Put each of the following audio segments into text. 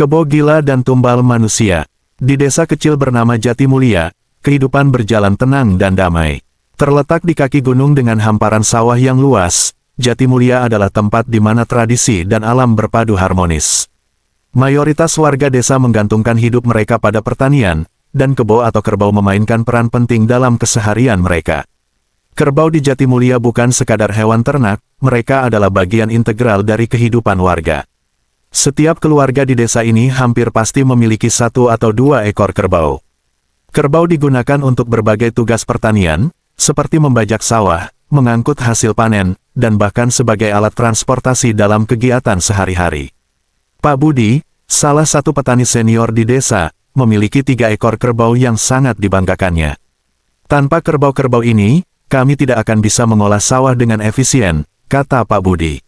Kebo Gila dan Tumbal Manusia. Di desa kecil bernama Jatimulia, kehidupan berjalan tenang dan damai. Terletak di kaki gunung dengan hamparan sawah yang luas, Jatimulia adalah tempat di mana tradisi dan alam berpadu harmonis. Mayoritas warga desa menggantungkan hidup mereka pada pertanian, dan kebo atau kerbau memainkan peran penting dalam keseharian mereka. Kerbau di Jatimulia bukan sekadar hewan ternak, mereka adalah bagian integral dari kehidupan warga. Setiap keluarga di desa ini hampir pasti memiliki 1 atau 2 ekor kerbau. Kerbau digunakan untuk berbagai tugas pertanian, seperti membajak sawah, mengangkut hasil panen, dan bahkan sebagai alat transportasi dalam kegiatan sehari-hari. Pak Budi, salah satu petani senior di desa, memiliki 3 ekor kerbau yang sangat dibanggakannya. Tanpa kerbau-kerbau ini, kami tidak akan bisa mengolah sawah dengan efisien, kata Pak Budi.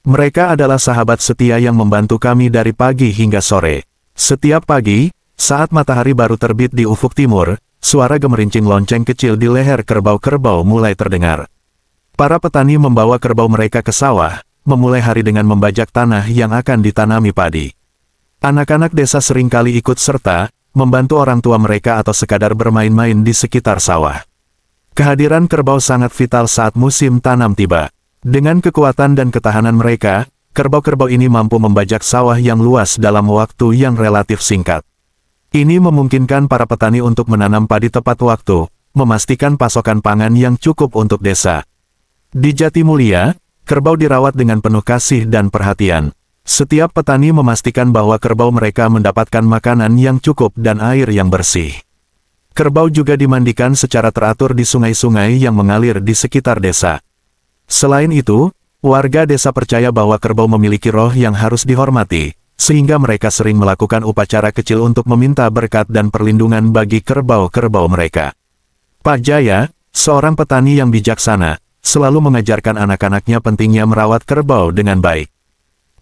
Mereka adalah sahabat setia yang membantu kami dari pagi hingga sore. Setiap pagi, saat matahari baru terbit di ufuk timur, suara gemerincing lonceng kecil di leher kerbau-kerbau mulai terdengar. Para petani membawa kerbau mereka ke sawah, memulai hari dengan membajak tanah yang akan ditanami padi. Anak-anak desa seringkali ikut serta, membantu orang tua mereka atau sekadar bermain-main di sekitar sawah. Kehadiran kerbau sangat vital saat musim tanam tiba. Dengan kekuatan dan ketahanan mereka, kerbau-kerbau ini mampu membajak sawah yang luas dalam waktu yang relatif singkat. Ini memungkinkan para petani untuk menanam padi tepat waktu, memastikan pasokan pangan yang cukup untuk desa. Di Jatimulia, kerbau dirawat dengan penuh kasih dan perhatian. Setiap petani memastikan bahwa kerbau mereka mendapatkan makanan yang cukup dan air yang bersih. Kerbau juga dimandikan secara teratur di sungai-sungai yang mengalir di sekitar desa. Selain itu, warga desa percaya bahwa kerbau memiliki roh yang harus dihormati, sehingga mereka sering melakukan upacara kecil untuk meminta berkat dan perlindungan bagi kerbau-kerbau mereka. Pak Jaya, seorang petani yang bijaksana, selalu mengajarkan anak-anaknya pentingnya merawat kerbau dengan baik.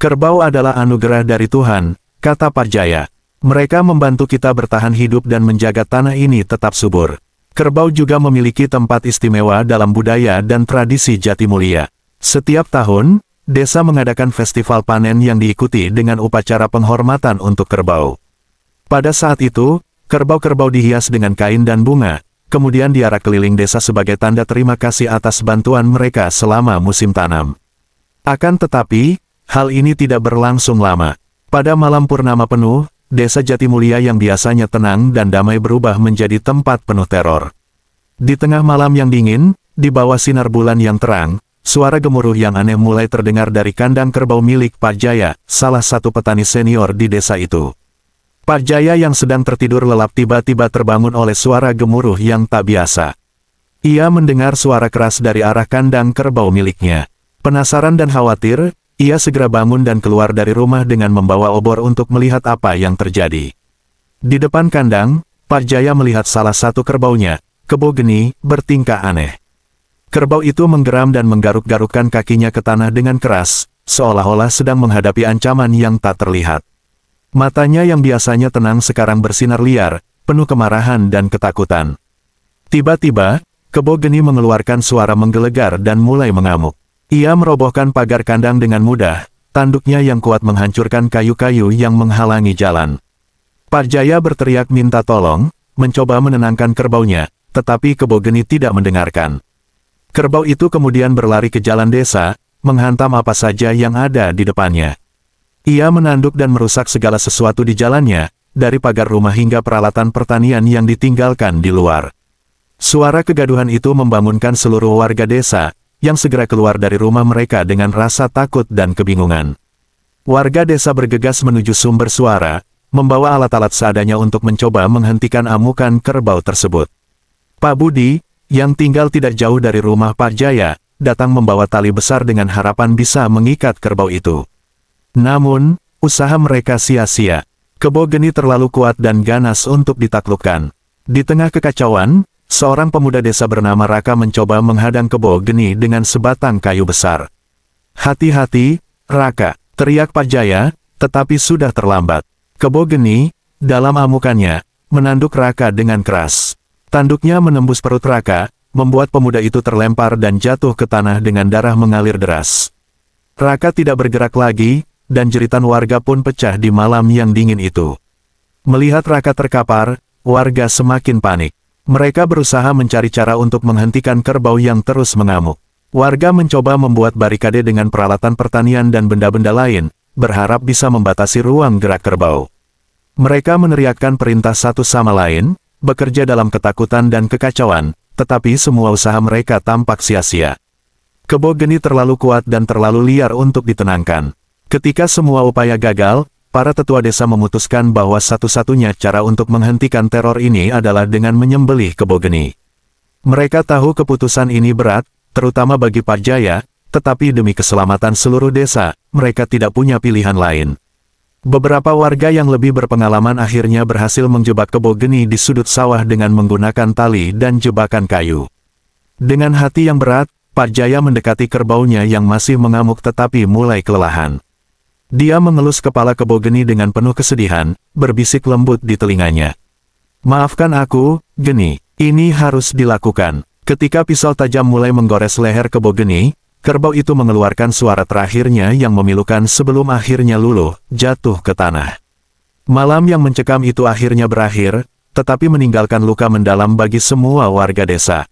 Kerbau adalah anugerah dari Tuhan, kata Pak Jaya. Mereka membantu kita bertahan hidup dan menjaga tanah ini tetap subur. Kerbau juga memiliki tempat istimewa dalam budaya dan tradisi Jatimulia. Setiap tahun, desa mengadakan festival panen yang diikuti dengan upacara penghormatan untuk kerbau. Pada saat itu, kerbau-kerbau dihias dengan kain dan bunga, kemudian diarak keliling desa sebagai tanda terima kasih atas bantuan mereka selama musim tanam. Akan tetapi, hal ini tidak berlangsung lama. Pada malam purnama penuh, desa Jatimulia yang biasanya tenang dan damai berubah menjadi tempat penuh teror. Di tengah malam yang dingin, di bawah sinar bulan yang terang, suara gemuruh yang aneh mulai terdengar dari kandang kerbau milik Pak Jaya, salah satu petani senior di desa itu. Pak Jaya yang sedang tertidur lelap tiba-tiba terbangun oleh suara gemuruh yang tak biasa. Ia mendengar suara keras dari arah kandang kerbau miliknya. Penasaran dan khawatir, ia segera bangun dan keluar dari rumah dengan membawa obor untuk melihat apa yang terjadi. Di depan kandang, Pak Jaya melihat salah satu kerbaunya, Kebo Geni, bertingkah aneh. Kerbau itu menggeram dan menggaruk-garukkan kakinya ke tanah dengan keras, seolah-olah sedang menghadapi ancaman yang tak terlihat. Matanya yang biasanya tenang sekarang bersinar liar, penuh kemarahan dan ketakutan. Tiba-tiba, Kebo Geni mengeluarkan suara menggelegar dan mulai mengamuk. Ia merobohkan pagar kandang dengan mudah, tanduknya yang kuat menghancurkan kayu-kayu yang menghalangi jalan. Pak Jaya berteriak minta tolong, mencoba menenangkan kerbaunya, tetapi Kebo Geni tidak mendengarkan. Kerbau itu kemudian berlari ke jalan desa, menghantam apa saja yang ada di depannya. Ia menanduk dan merusak segala sesuatu di jalannya, dari pagar rumah hingga peralatan pertanian yang ditinggalkan di luar. Suara kegaduhan itu membangunkan seluruh warga desa, yang segera keluar dari rumah mereka dengan rasa takut dan kebingungan. Warga desa bergegas menuju sumber suara, membawa alat-alat seadanya untuk mencoba menghentikan amukan kerbau tersebut. Pak Budi, yang tinggal tidak jauh dari rumah Pak Jaya, datang membawa tali besar dengan harapan bisa mengikat kerbau itu. Namun, usaha mereka sia-sia. Kebo Geni terlalu kuat dan ganas untuk ditaklukkan. Di tengah kekacauan, seorang pemuda desa bernama Raka mencoba menghadang Kebo Geni dengan sebatang kayu besar. "Hati-hati, Raka!" teriak Pak Jaya, tetapi sudah terlambat. Kebo Geni, dalam amukannya, menanduk Raka dengan keras. Tanduknya menembus perut Raka, membuat pemuda itu terlempar dan jatuh ke tanah dengan darah mengalir deras. Raka tidak bergerak lagi, dan jeritan warga pun pecah di malam yang dingin itu. Melihat Raka terkapar, warga semakin panik. Mereka berusaha mencari cara untuk menghentikan kerbau yang terus mengamuk. Warga mencoba membuat barikade dengan peralatan pertanian dan benda-benda lain, berharap bisa membatasi ruang gerak kerbau. Mereka meneriakkan perintah satu sama lain, bekerja dalam ketakutan dan kekacauan, tetapi semua usaha mereka tampak sia-sia. Kebo geni terlalu kuat dan terlalu liar untuk ditenangkan. Ketika semua upaya gagal, para tetua desa memutuskan bahwa satu-satunya cara untuk menghentikan teror ini adalah dengan menyembelih kebo geni. Mereka tahu keputusan ini berat, terutama bagi Pak Jaya, tetapi demi keselamatan seluruh desa, mereka tidak punya pilihan lain. Beberapa warga yang lebih berpengalaman akhirnya berhasil menjebak kebo geni di sudut sawah dengan menggunakan tali dan jebakan kayu. Dengan hati yang berat, Pak Jaya mendekati kerbaunya yang masih mengamuk tetapi mulai kelelahan. Dia mengelus kepala kebo geni dengan penuh kesedihan, berbisik lembut di telinganya. "Maafkan aku, Geni, ini harus dilakukan." Ketika pisau tajam mulai menggores leher kebo geni, kerbau itu mengeluarkan suara terakhirnya yang memilukan sebelum akhirnya luluh, jatuh ke tanah. Malam yang mencekam itu akhirnya berakhir, tetapi meninggalkan luka mendalam bagi semua warga desa.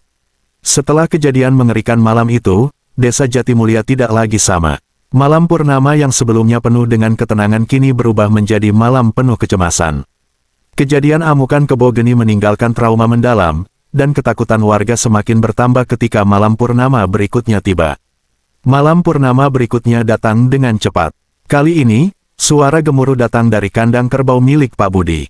Setelah kejadian mengerikan malam itu, desa Jatimulya tidak lagi sama. Malam purnama yang sebelumnya penuh dengan ketenangan kini berubah menjadi malam penuh kecemasan. Kejadian amukan kebo geni meninggalkan trauma mendalam, dan ketakutan warga semakin bertambah ketika malam purnama berikutnya tiba. Malam purnama berikutnya datang dengan cepat. Kali ini, suara gemuruh datang dari kandang kerbau milik Pak Budi.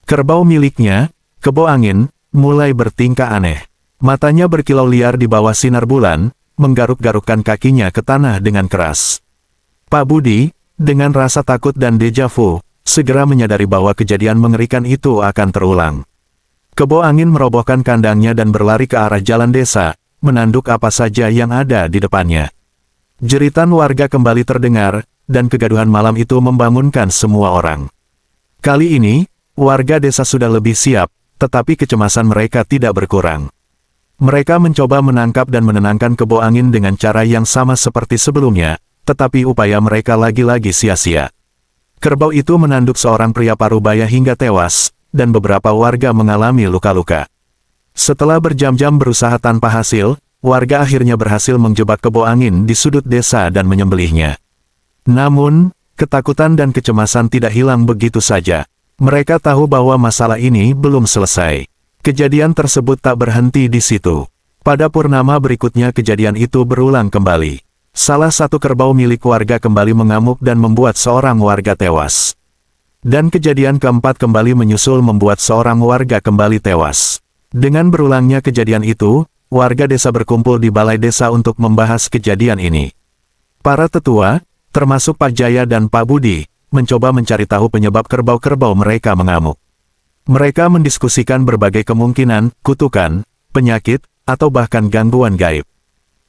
Kerbau miliknya, Kebo Angin, mulai bertingkah aneh. Matanya berkilau liar di bawah sinar bulan, menggaruk-garukkan kakinya ke tanah dengan keras. Pak Budi, dengan rasa takut dan deja vu, segera menyadari bahwa kejadian mengerikan itu akan terulang. Kebo Angin merobohkan kandangnya dan berlari ke arah jalan desa, menanduk apa saja yang ada di depannya. Jeritan warga kembali terdengar, dan kegaduhan malam itu membangunkan semua orang. Kali ini, warga desa sudah lebih siap, tetapi kecemasan mereka tidak berkurang. Mereka mencoba menangkap dan menenangkan Kebo Angin dengan cara yang sama seperti sebelumnya, tetapi upaya mereka lagi-lagi sia-sia. Kerbau itu menanduk seorang pria parubaya hingga tewas, dan beberapa warga mengalami luka-luka. Setelah berjam-jam berusaha tanpa hasil, warga akhirnya berhasil menjebak Kebo Angin di sudut desa dan menyembelihnya. Namun, ketakutan dan kecemasan tidak hilang begitu saja. Mereka tahu bahwa masalah ini belum selesai. Kejadian tersebut tak berhenti di situ. Pada purnama berikutnya kejadian itu berulang kembali. Salah satu kerbau milik warga kembali mengamuk dan membuat seorang warga tewas. Dan kejadian keempat kembali menyusul membuat seorang warga kembali tewas. Dengan berulangnya kejadian itu, warga desa berkumpul di balai desa untuk membahas kejadian ini. Para tetua, termasuk Pak Jaya dan Pak Budi, mencoba mencari tahu penyebab kerbau-kerbau mereka mengamuk. Mereka mendiskusikan berbagai kemungkinan, kutukan, penyakit, atau bahkan gangguan gaib.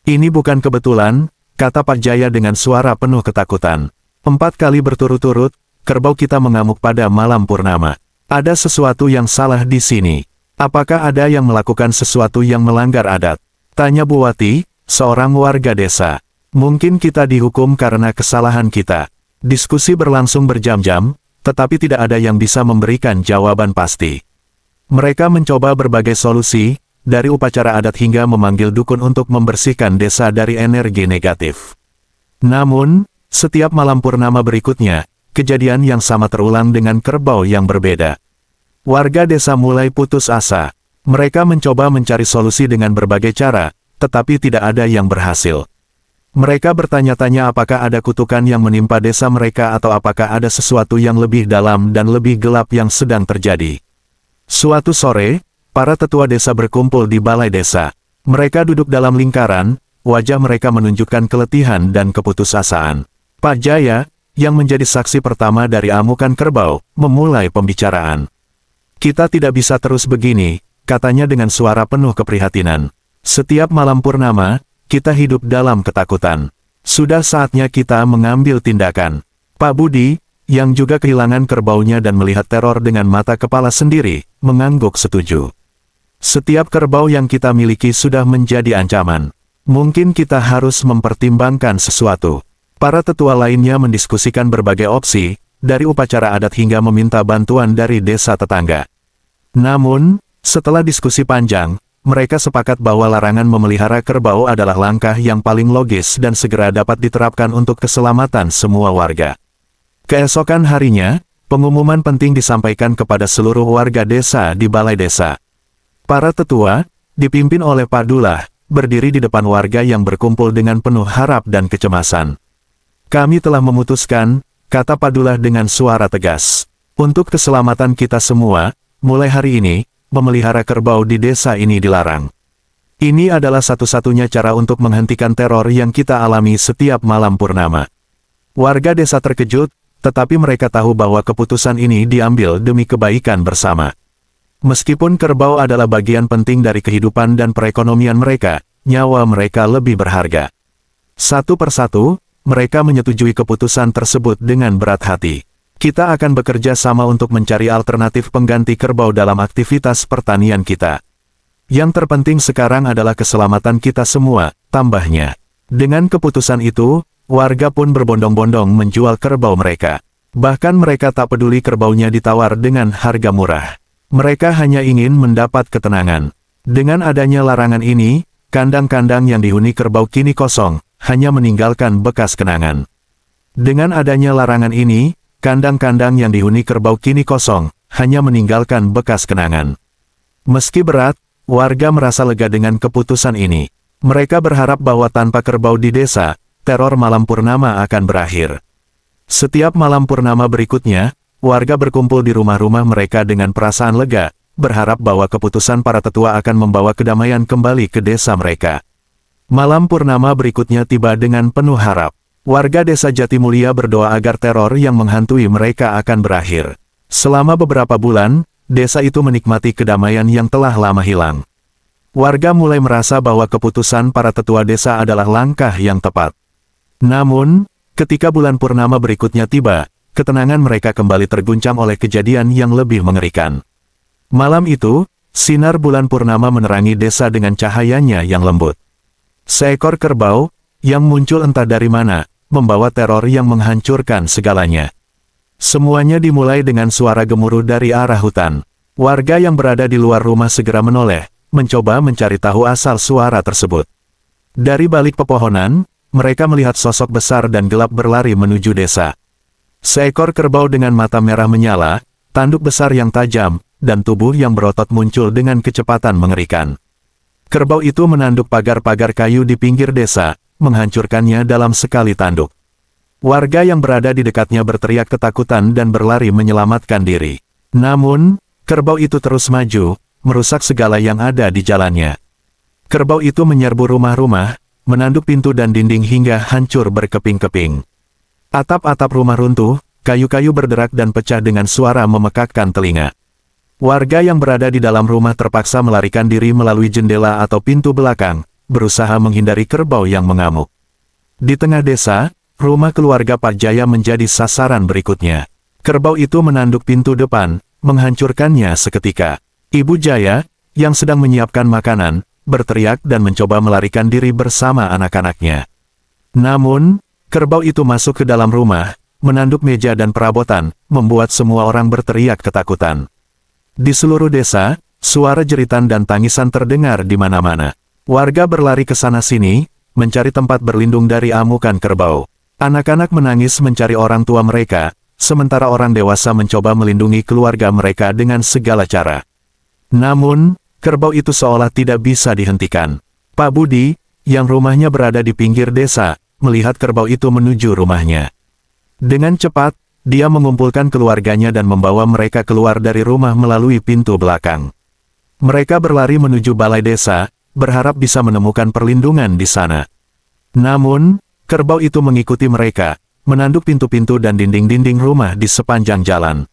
"Ini bukan kebetulan," kata Pak Jaya dengan suara penuh ketakutan. 4 kali berturut-turut, kerbau kita mengamuk pada malam purnama. Ada sesuatu yang salah di sini. Apakah ada yang melakukan sesuatu yang melanggar adat? Tanya Bu Wati, seorang warga desa. "Mungkin kita dihukum karena kesalahan kita." Diskusi berlangsung berjam-jam, tetapi tidak ada yang bisa memberikan jawaban pasti. Mereka mencoba berbagai solusi, dari upacara adat hingga memanggil dukun untuk membersihkan desa dari energi negatif. Namun, setiap malam purnama berikutnya, kejadian yang sama terulang dengan kerbau yang berbeda. Warga desa mulai putus asa. Mereka mencoba mencari solusi dengan berbagai cara, tetapi tidak ada yang berhasil. Mereka bertanya-tanya apakah ada kutukan yang menimpa desa mereka atau apakah ada sesuatu yang lebih dalam dan lebih gelap yang sedang terjadi. Suatu sore, para tetua desa berkumpul di balai desa. Mereka duduk dalam lingkaran, wajah mereka menunjukkan keletihan dan keputusasaan. Pak Jaya, yang menjadi saksi pertama dari amukan kerbau, memulai pembicaraan. "Kita tidak bisa terus begini," katanya dengan suara penuh keprihatinan. "Setiap malam purnama, kita hidup dalam ketakutan. Sudah saatnya kita mengambil tindakan." Pak Budi, yang juga kehilangan kerbaunya dan melihat teror dengan mata kepala sendiri, mengangguk setuju. "Setiap kerbau yang kita miliki sudah menjadi ancaman. Mungkin kita harus mempertimbangkan sesuatu." Para tetua lainnya mendiskusikan berbagai opsi, dari upacara adat hingga meminta bantuan dari desa tetangga. Namun, setelah diskusi panjang, mereka sepakat bahwa larangan memelihara kerbau adalah langkah yang paling logis dan segera dapat diterapkan untuk keselamatan semua warga. Keesokan harinya, pengumuman penting disampaikan kepada seluruh warga desa di balai desa. Para tetua, dipimpin oleh Pak Dullah, berdiri di depan warga yang berkumpul dengan penuh harap dan kecemasan. Kami telah memutuskan, kata Pak Dullah dengan suara tegas. Untuk keselamatan kita semua, mulai hari ini, memelihara kerbau di desa ini dilarang. Ini adalah satu-satunya cara untuk menghentikan teror yang kita alami setiap malam purnama. Warga desa terkejut, tetapi mereka tahu bahwa keputusan ini diambil demi kebaikan bersama. Meskipun kerbau adalah bagian penting dari kehidupan dan perekonomian mereka, nyawa mereka lebih berharga. Satu persatu, mereka menyetujui keputusan tersebut dengan berat hati. Kita akan bekerja sama untuk mencari alternatif pengganti kerbau dalam aktivitas pertanian kita. Yang terpenting sekarang adalah keselamatan kita semua, tambahnya. Dengan keputusan itu, warga pun berbondong-bondong menjual kerbau mereka. Bahkan mereka tak peduli kerbaunya ditawar dengan harga murah. Mereka hanya ingin mendapat ketenangan. Dengan adanya larangan ini, kandang-kandang yang dihuni kerbau kini kosong, hanya meninggalkan bekas kenangan. Dengan adanya larangan ini, kandang-kandang yang dihuni kerbau kini kosong, hanya meninggalkan bekas kenangan. Meski berat, warga merasa lega dengan keputusan ini. Mereka berharap bahwa tanpa kerbau di desa, teror malam purnama akan berakhir. Setiap malam purnama berikutnya, warga berkumpul di rumah-rumah mereka dengan perasaan lega, berharap bahwa keputusan para tetua akan membawa kedamaian kembali ke desa mereka. Malam purnama berikutnya tiba dengan penuh harap. Warga desa Jatimulia berdoa agar teror yang menghantui mereka akan berakhir. Selama beberapa bulan, desa itu menikmati kedamaian yang telah lama hilang. Warga mulai merasa bahwa keputusan para tetua desa adalah langkah yang tepat. Namun, ketika bulan purnama berikutnya tiba, ketenangan mereka kembali terguncang oleh kejadian yang lebih mengerikan. Malam itu, sinar bulan purnama menerangi desa dengan cahayanya yang lembut. Seekor kerbau, yang muncul entah dari mana, membawa teror yang menghancurkan segalanya. Semuanya dimulai dengan suara gemuruh dari arah hutan. Warga yang berada di luar rumah segera menoleh, mencoba mencari tahu asal suara tersebut. Dari balik pepohonan, mereka melihat sosok besar dan gelap berlari menuju desa. Seekor kerbau dengan mata merah menyala, tanduk besar yang tajam, dan tubuh yang berotot muncul dengan kecepatan mengerikan. Kerbau itu menanduk pagar-pagar kayu di pinggir desa, menghancurkannya dalam sekali tanduk. Warga yang berada di dekatnya berteriak ketakutan dan berlari menyelamatkan diri. Namun, kerbau itu terus maju, merusak segala yang ada di jalannya. Kerbau itu menyerbu rumah-rumah, menanduk pintu dan dinding hingga hancur berkeping-keping. Atap-atap rumah runtuh, kayu-kayu berderak dan pecah dengan suara memekakkan telinga. Warga yang berada di dalam rumah terpaksa melarikan diri melalui jendela atau pintu belakang, berusaha menghindari kerbau yang mengamuk. Di tengah desa, rumah keluarga Pak Jaya menjadi sasaran berikutnya. Kerbau itu menanduk pintu depan, menghancurkannya seketika. Ibu Jaya, yang sedang menyiapkan makanan, berteriak dan mencoba melarikan diri bersama anak-anaknya. Namun, kerbau itu masuk ke dalam rumah, menanduk meja dan perabotan, membuat semua orang berteriak ketakutan. Di seluruh desa, suara jeritan dan tangisan terdengar di mana-mana. Warga berlari ke sana-sini, mencari tempat berlindung dari amukan kerbau. Anak-anak menangis mencari orang tua mereka, sementara orang dewasa mencoba melindungi keluarga mereka dengan segala cara. Namun, kerbau itu seolah tidak bisa dihentikan. Pak Budi, yang rumahnya berada di pinggir desa, melihat kerbau itu menuju rumahnya. Dengan cepat, dia mengumpulkan keluarganya dan membawa mereka keluar dari rumah melalui pintu belakang. Mereka berlari menuju balai desa, berharap bisa menemukan perlindungan di sana. Namun, kerbau itu mengikuti mereka, menanduk pintu-pintu dan dinding-dinding rumah di sepanjang jalan.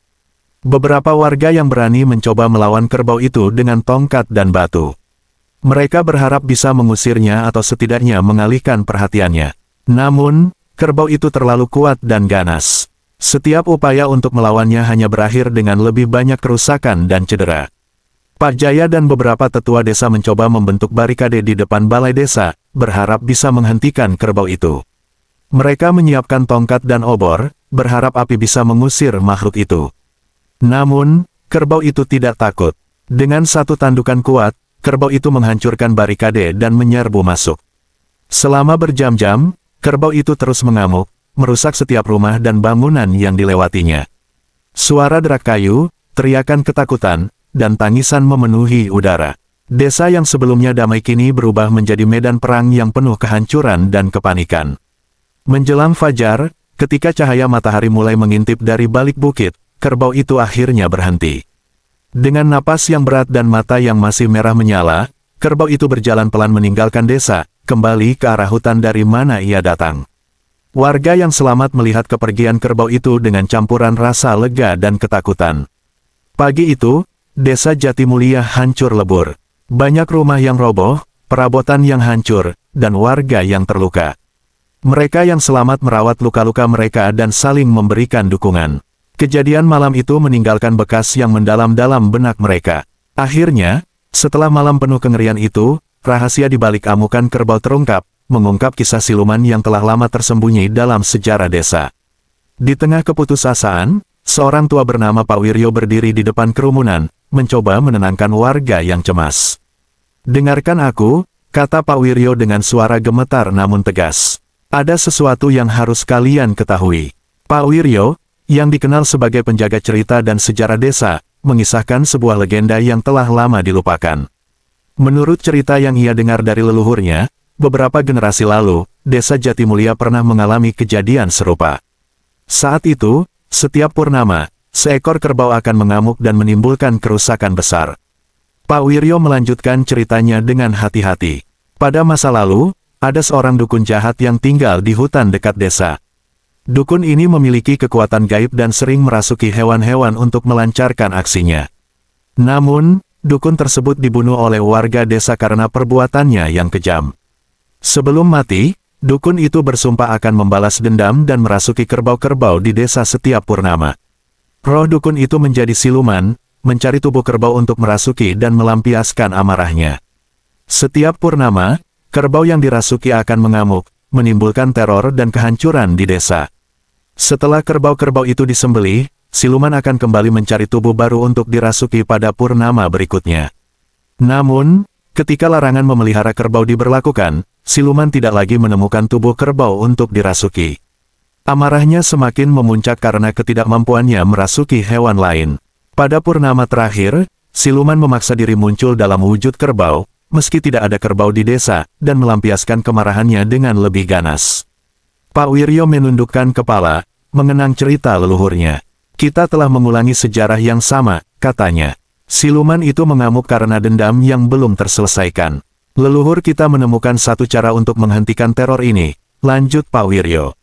Beberapa warga yang berani mencoba melawan kerbau itu dengan tongkat dan batu. Mereka berharap bisa mengusirnya atau setidaknya mengalihkan perhatiannya. Namun, kerbau itu terlalu kuat dan ganas. Setiap upaya untuk melawannya hanya berakhir dengan lebih banyak kerusakan dan cedera. Pak Jaya dan beberapa tetua desa mencoba membentuk barikade di depan balai desa, berharap bisa menghentikan kerbau itu. Mereka menyiapkan tongkat dan obor, berharap api bisa mengusir makhluk itu. Namun, kerbau itu tidak takut. Dengan satu tandukan kuat, kerbau itu menghancurkan barikade dan menyerbu masuk. Selama berjam-jam, kerbau itu terus mengamuk, merusak setiap rumah dan bangunan yang dilewatinya. Suara derak kayu, teriakan ketakutan, dan tangisan memenuhi udara. Desa yang sebelumnya damai kini berubah menjadi medan perang yang penuh kehancuran dan kepanikan. Menjelang fajar, ketika cahaya matahari mulai mengintip dari balik bukit, kerbau itu akhirnya berhenti. Dengan napas yang berat dan mata yang masih merah menyala, kerbau itu berjalan pelan meninggalkan desa, kembali ke arah hutan dari mana ia datang. Warga yang selamat melihat kepergian kerbau itu dengan campuran rasa lega dan ketakutan. Pagi itu, desa Jatimulia hancur lebur. Banyak rumah yang roboh, perabotan yang hancur, dan warga yang terluka. Mereka yang selamat merawat luka-luka mereka dan saling memberikan dukungan. Kejadian malam itu meninggalkan bekas yang mendalam-dalam benak mereka. Akhirnya, setelah malam penuh kengerian itu, rahasia di balik amukan kerbau terungkap, mengungkap kisah siluman yang telah lama tersembunyi dalam sejarah desa. Di tengah keputusasaan, seorang tua bernama Pak Wiryo berdiri di depan kerumunan, mencoba menenangkan warga yang cemas. "Dengarkan aku," kata Pak Wiryo dengan suara gemetar namun tegas. "Ada sesuatu yang harus kalian ketahui." Pak Wiryo, yang dikenal sebagai penjaga cerita dan sejarah desa, mengisahkan sebuah legenda yang telah lama dilupakan. Menurut cerita yang ia dengar dari leluhurnya, beberapa generasi lalu, desa Jatimulia pernah mengalami kejadian serupa. Saat itu, setiap purnama, seekor kerbau akan mengamuk dan menimbulkan kerusakan besar. Pak Wiryo melanjutkan ceritanya dengan hati-hati. Pada masa lalu, ada seorang dukun jahat yang tinggal di hutan dekat desa. Dukun ini memiliki kekuatan gaib dan sering merasuki hewan-hewan untuk melancarkan aksinya. Namun, dukun tersebut dibunuh oleh warga desa karena perbuatannya yang kejam. Sebelum mati, dukun itu bersumpah akan membalas dendam dan merasuki kerbau-kerbau di desa setiap purnama. Roh dukun itu menjadi siluman, mencari tubuh kerbau untuk merasuki dan melampiaskan amarahnya. Setiap purnama, kerbau yang dirasuki akan mengamuk, menimbulkan teror dan kehancuran di desa. Setelah kerbau-kerbau itu disembelih, siluman akan kembali mencari tubuh baru untuk dirasuki pada purnama berikutnya. Namun, ketika larangan memelihara kerbau diberlakukan, siluman tidak lagi menemukan tubuh kerbau untuk dirasuki. Amarahnya semakin memuncak karena ketidakmampuannya merasuki hewan lain. Pada purnama terakhir, siluman memaksa diri muncul dalam wujud kerbau, meski tidak ada kerbau di desa, dan melampiaskan kemarahannya dengan lebih ganas. Pak Wiryo menundukkan kepala, mengenang cerita leluhurnya. "Kita telah mengulangi sejarah yang sama," katanya. "Siluman itu mengamuk karena dendam yang belum terselesaikan. Leluhur kita menemukan satu cara untuk menghentikan teror ini," lanjut Pak Wiryo.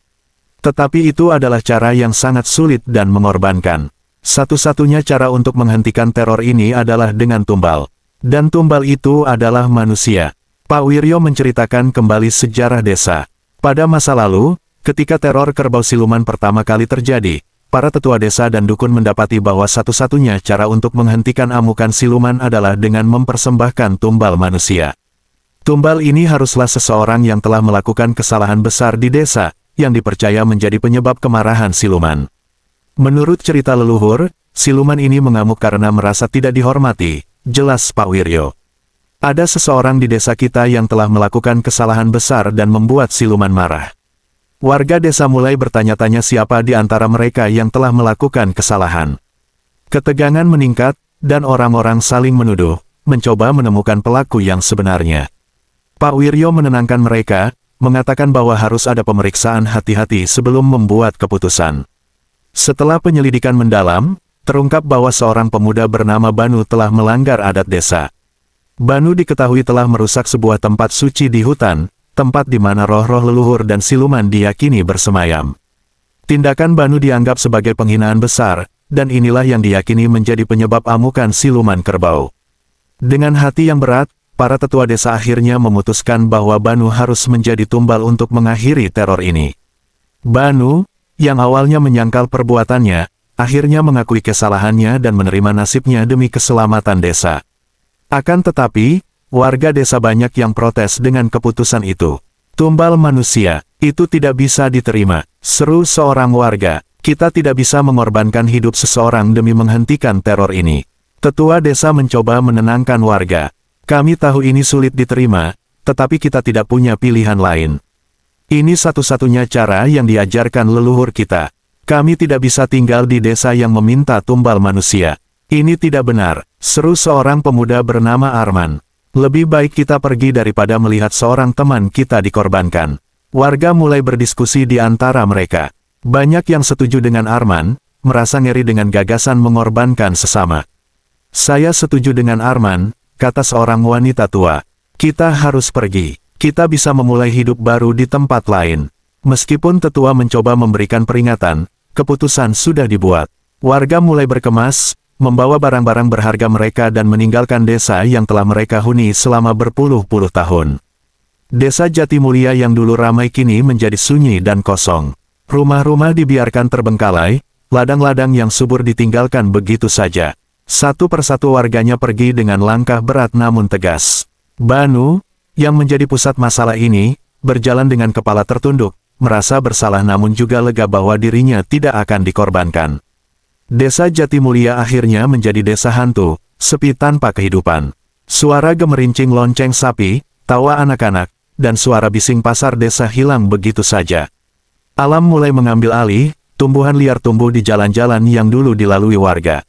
"Tetapi itu adalah cara yang sangat sulit dan mengorbankan. Satu-satunya cara untuk menghentikan teror ini adalah dengan tumbal. Dan tumbal itu adalah manusia." Pak Wiryo menceritakan kembali sejarah desa. Pada masa lalu, ketika teror kerbau siluman pertama kali terjadi, para tetua desa dan dukun mendapati bahwa satu-satunya cara untuk menghentikan amukan siluman adalah dengan mempersembahkan tumbal manusia. Tumbal ini haruslah seseorang yang telah melakukan kesalahan besar di desa, yang dipercaya menjadi penyebab kemarahan siluman. Menurut cerita leluhur, siluman ini mengamuk karena merasa tidak dihormati, jelas Pak Wiryo. "Ada seseorang di desa kita yang telah melakukan kesalahan besar dan membuat siluman marah." Warga desa mulai bertanya-tanya siapa di antara mereka yang telah melakukan kesalahan. Ketegangan meningkat, dan orang-orang saling menuduh, mencoba menemukan pelaku yang sebenarnya. Pak Wiryo menenangkan mereka, mengatakan bahwa harus ada pemeriksaan hati-hati sebelum membuat keputusan. Setelah penyelidikan mendalam, terungkap bahwa seorang pemuda bernama Banu telah melanggar adat desa. Banu diketahui telah merusak sebuah tempat suci di hutan, tempat di mana roh-roh leluhur dan siluman diyakini bersemayam. Tindakan Banu dianggap sebagai penghinaan besar, dan inilah yang diyakini menjadi penyebab amukan siluman kerbau. Dengan hati yang berat, para tetua desa akhirnya memutuskan bahwa Banu harus menjadi tumbal untuk mengakhiri teror ini. Banu, yang awalnya menyangkal perbuatannya, akhirnya mengakui kesalahannya dan menerima nasibnya demi keselamatan desa. Akan tetapi, warga desa banyak yang protes dengan keputusan itu. "Tumbal manusia, Itu tidak bisa diterima, seru seorang warga. Kita tidak bisa mengorbankan hidup seseorang demi menghentikan teror ini. Tetua desa mencoba menenangkan warga. Kami tahu ini sulit diterima, tetapi kita tidak punya pilihan lain. Ini satu-satunya cara yang diajarkan leluhur kita. Kami tidak bisa tinggal di desa yang meminta tumbal manusia. Ini tidak benar, seru seorang pemuda bernama Arman. Lebih baik kita pergi daripada melihat seorang teman kita dikorbankan. Warga mulai berdiskusi di antara mereka. Banyak yang setuju dengan Arman, merasa ngeri dengan gagasan mengorbankan sesama. Saya setuju dengan Arman, kata seorang wanita tua. Kita harus pergi. Kita bisa memulai hidup baru di tempat lain. Meskipun tetua mencoba memberikan peringatan, keputusan sudah dibuat. Warga mulai berkemas, membawa barang-barang berharga mereka dan meninggalkan desa yang telah mereka huni selama berpuluh-puluh tahun. Desa Jatimulia yang dulu ramai kini menjadi sunyi dan kosong. Rumah-rumah dibiarkan terbengkalai, ladang-ladang yang subur ditinggalkan begitu saja. Satu persatu warganya pergi dengan langkah berat namun tegas. Banu, yang menjadi pusat masalah ini, berjalan dengan kepala tertunduk, merasa bersalah namun juga lega bahwa dirinya tidak akan dikorbankan. Desa Jatimulia akhirnya menjadi desa hantu, sepi tanpa kehidupan. Suara gemerincing lonceng sapi, tawa anak-anak, dan suara bising pasar desa hilang begitu saja. Alam mulai mengambil alih, tumbuhan liar tumbuh di jalan-jalan yang dulu dilalui warga.